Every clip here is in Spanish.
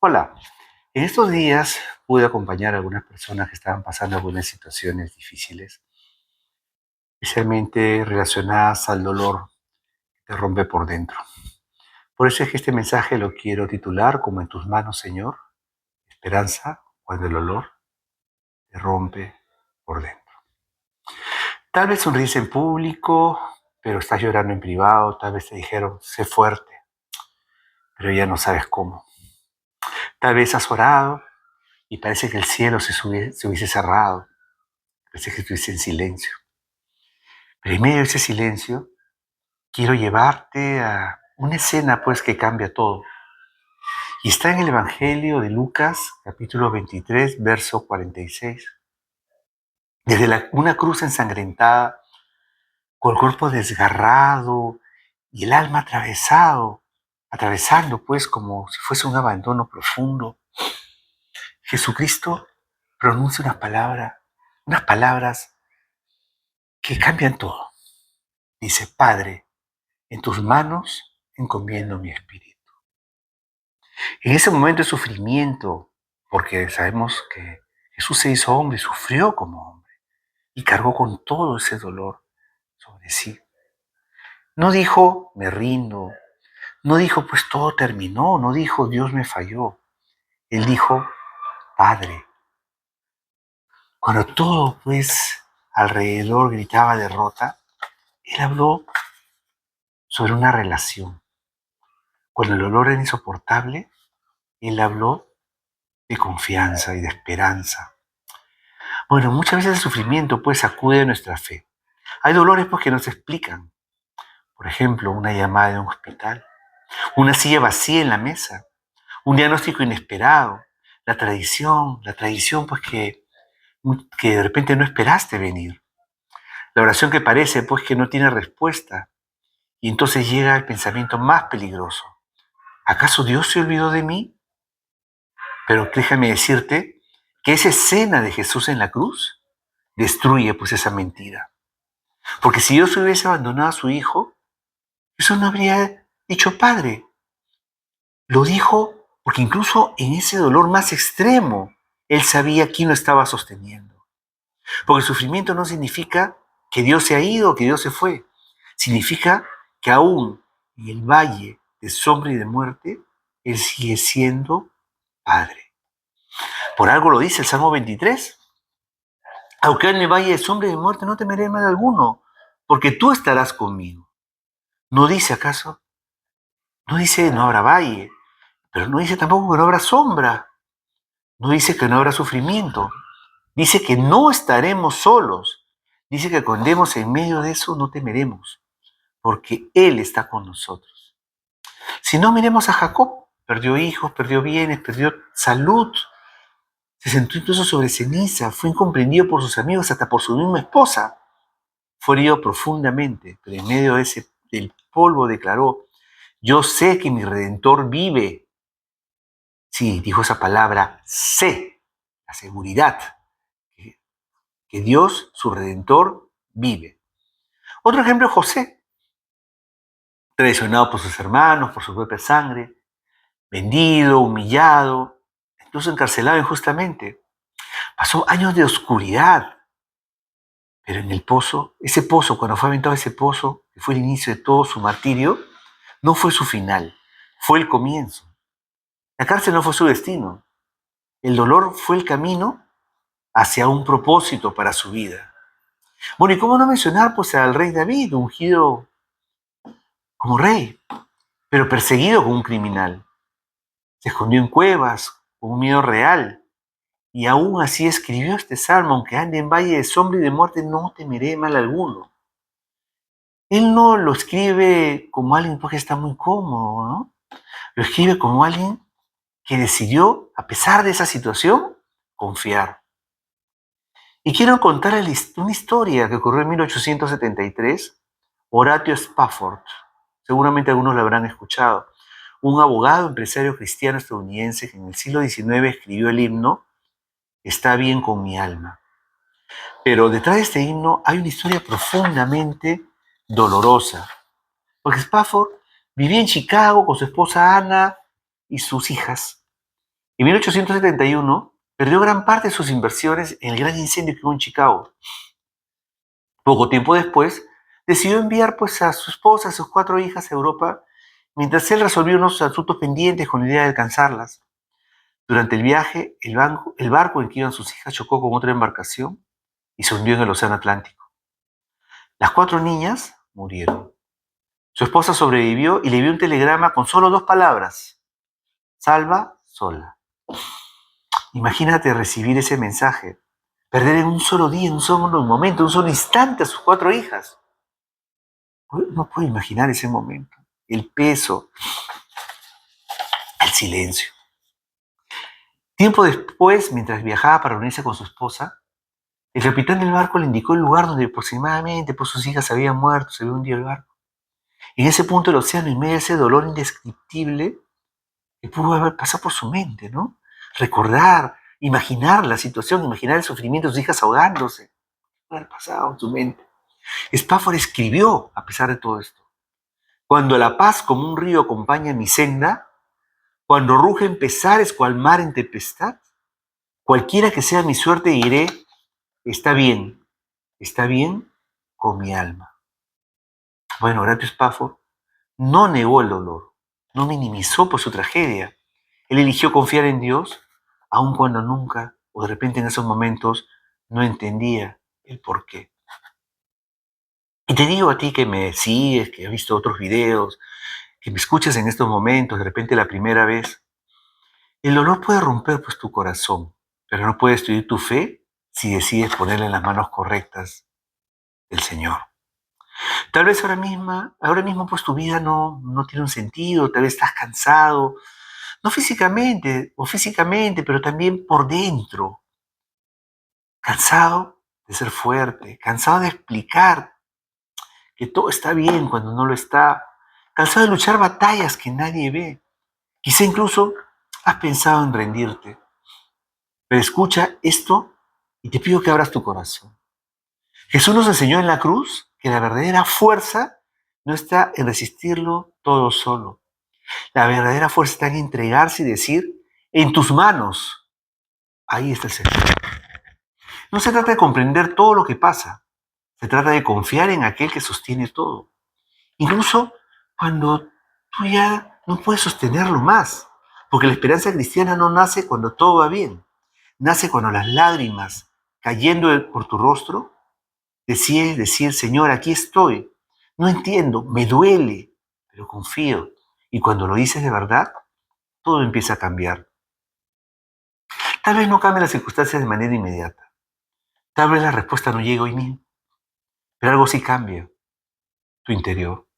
Hola, en estos días pude acompañar a algunas personas que estaban pasando algunas situaciones difíciles, especialmente relacionadas al dolor que te rompe por dentro. Por eso es que este mensaje lo quiero titular como En tus manos, Señor, esperanza cuando el dolor te rompe por dentro. Tal vez sonríes en público, pero estás llorando en privado. Tal vez te dijeron, sé fuerte, pero ya no sabes cómo. Tal vez has orado y parece que el cielo se hubiese cerrado. Parece que estuviste en silencio. Pero en medio de ese silencio, quiero llevarte a una escena pues que cambia todo. Y está en el Evangelio de Lucas, capítulo 23, verso 46. Desde una cruz ensangrentada, con el cuerpo desgarrado y el alma atravesando pues como si fuese un abandono profundo, Jesucristo pronuncia unas palabras que cambian todo. Dice, Padre, en tus manos encomiendo mi espíritu. En ese momento de sufrimiento, porque sabemos que Jesús se hizo hombre, sufrió como hombre y cargó con todo ese dolor sobre sí. No dijo, me rindo, no dijo, pues todo terminó, no dijo, Dios me falló. Él dijo, Padre. Cuando todo, pues, alrededor gritaba derrota, él habló sobre una relación. Cuando el dolor era insoportable, él habló de confianza y de esperanza. Bueno, muchas veces el sufrimiento pues sacude de nuestra fe. Hay dolores pues que no se explican. Por ejemplo, una llamada de un hospital, una silla vacía en la mesa, un diagnóstico inesperado, la tradición pues que de repente no esperaste venir. La oración que parece pues que no tiene respuesta. Y entonces llega el pensamiento más peligroso. ¿Acaso Dios se olvidó de mí? Pero déjame decirte que esa escena de Jesús en la cruz destruye pues esa mentira. Porque si Dios hubiese abandonado a su hijo, eso no habría dicho Padre. Lo dijo porque incluso en ese dolor más extremo, él sabía quién lo estaba sosteniendo. Porque el sufrimiento no significa que Dios se ha ido, que Dios se fue. Significa que aún en el valle de sombra y de muerte, él sigue siendo Padre. Por algo lo dice el Salmo 23. Aunque en el valle de sombra y de muerte no temeré mal alguno, porque tú estarás conmigo. ¿No dice acaso? No dice no habrá valle, pero no dice tampoco que no habrá sombra. No dice que no habrá sufrimiento. Dice que no estaremos solos. Dice que cuando andemos en medio de eso no temeremos, porque Él está con nosotros. Si no, miremos a Jacob. Perdió hijos, perdió bienes, perdió salud. Se sentó incluso sobre ceniza. Fue incomprendido por sus amigos, hasta por su misma esposa. Fue herido profundamente, pero en medio del polvo declaró, yo sé que mi Redentor vive. Sí, dijo esa palabra, sé, la seguridad, que Dios, su Redentor, vive. Otro ejemplo es José, traicionado por sus hermanos, por su propia sangre, vendido, humillado, incluso encarcelado injustamente. Pasó años de oscuridad, pero en el pozo, ese pozo, cuando fue aventado ese pozo, que fue el inicio de todo su martirio, no fue su final, fue el comienzo. La cárcel no fue su destino. El dolor fue el camino hacia un propósito para su vida. Bueno, ¿y cómo no mencionar pues al rey David, ungido como rey, pero perseguido como un criminal? Se escondió en cuevas con un miedo real y aún así escribió este salmo, aunque ande en valle de sombra y de muerte, no temeré mal alguno. Él no lo escribe como alguien porque está muy cómodo, ¿no? Lo escribe como alguien que decidió, a pesar de esa situación, confiar. Y quiero contarles una historia que ocurrió en 1873. Horatio Spafford, seguramente algunos lo habrán escuchado, un abogado, empresario cristiano estadounidense que en el siglo XIX escribió el himno Está bien con mi alma. Pero detrás de este himno hay una historia profundamente dolorosa, porque Spafford vivía en Chicago con su esposa Ana y sus hijas. En 1871 perdió gran parte de sus inversiones en el gran incendio que hubo en Chicago. Poco tiempo después, decidió enviar pues, a su esposa, a sus 4 hijas a Europa, mientras él resolvió unos asuntos pendientes con la idea de alcanzarlas. Durante el viaje, el barco en que iban sus hijas chocó con otra embarcación y se hundió en el Océano Atlántico. Las 4 niñas murieron. Su esposa sobrevivió y le envió un telegrama con solo 2 palabras: salva sola. Imagínate recibir ese mensaje, perder en un solo día, en un solo momento, en un solo instante a sus 4 hijas. No puedo imaginar ese momento, el peso, el silencio. Tiempo después, mientras viajaba para unirse con su esposa, el capitán del barco le indicó el lugar donde aproximadamente pues, sus hijas habían muerto, se había hundido el barco. En ese punto del océano, en medio de ese dolor indescriptible, que pudo haber pasado por su mente, ¿no? Recordar, imaginar la situación, imaginar el sufrimiento de sus hijas ahogándose. Pudo haber pasado en su mente. Spafford escribió, a pesar de todo esto: cuando la paz como un río acompaña mi senda, cuando rugen pesares cual mar en tempestad, cualquiera que sea mi suerte diré, está bien con mi alma. Bueno, Horatio Spafford no negó el dolor, no minimizó por su tragedia. Él eligió confiar en Dios, aun cuando nunca, o de repente en esos momentos, no entendía el porqué. Y te digo a ti que me sigues, que has visto otros videos, que me escuchas en estos momentos, de repente la primera vez, el dolor puede romper pues tu corazón, pero no puede destruir tu fe si decides ponerla en las manos correctas del Señor. Tal vez ahora mismo pues tu vida no tiene un sentido, tal vez estás cansado, no físicamente o físicamente, pero también por dentro. Cansado de ser fuerte, cansado de explicar que todo está bien cuando no lo está, cansado de luchar batallas que nadie ve. Quizá incluso has pensado en rendirte, pero escucha esto y te pido que abras tu corazón. Jesús nos enseñó en la cruz que la verdadera fuerza no está en resistirlo todo solo. La verdadera fuerza está en entregarse y decir, en tus manos, ahí está el Señor. No se trata de comprender todo lo que pasa, se trata de confiar en aquel que sostiene todo. Incluso cuando tú ya no puedes sostenerlo más, porque la esperanza cristiana no nace cuando todo va bien, nace cuando las lágrimas cayendo por tu rostro decides decir, Señor, aquí estoy, no entiendo, me duele, pero confío. Y cuando lo dices de verdad, todo empieza a cambiar. Tal vez no cambien las circunstancias de manera inmediata, tal vez la respuesta no llegue hoy mismo, pero algo sí cambia, tu interior.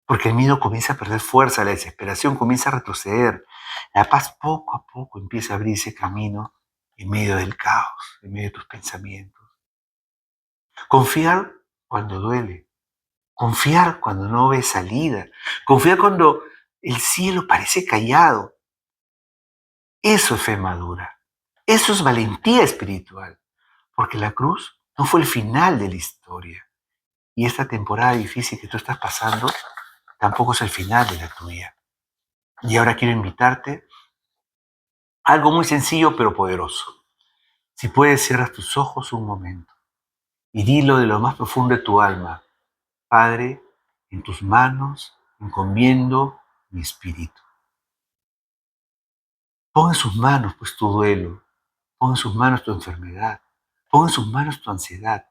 Porque el miedo comienza a perder fuerza, la desesperación comienza a retroceder, la paz poco a poco empieza a abrirse camino en medio del caos, en medio de tus pensamientos. Confiar cuando duele, confiar cuando no ves salida, confiar cuando el cielo parece callado. Eso es fe madura, eso es valentía espiritual, porque la cruz no fue el final de la historia. Y esta temporada difícil que tú estás pasando tampoco es el final de la tuya. Y ahora quiero invitarte a algo muy sencillo pero poderoso. Si puedes, cierras tus ojos un momento y dilo de lo más profundo de tu alma. Padre, en tus manos encomiendo mi espíritu. Pon en sus manos pues tu duelo, pon en sus manos tu enfermedad, pon en sus manos tu ansiedad,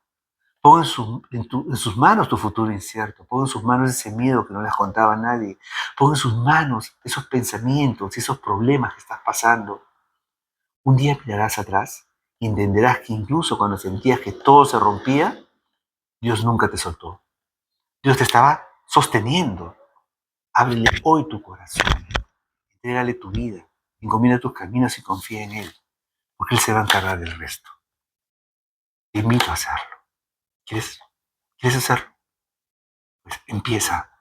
pon en sus manos tu futuro incierto, pon en sus manos ese miedo que no les contaba a nadie, pon en sus manos esos pensamientos y esos problemas que estás pasando. Un día mirarás atrás y entenderás que incluso cuando sentías que todo se rompía, Dios nunca te soltó. Dios te estaba sosteniendo. Ábrele hoy tu corazón, entrégale tu vida, encomienda tus caminos y confía en Él, porque Él se va a encargar del resto. Te invito a hacerlo. ¿Quieres hacerlo? Pues empieza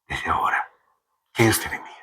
desde ahora. Que Dios te bendiga.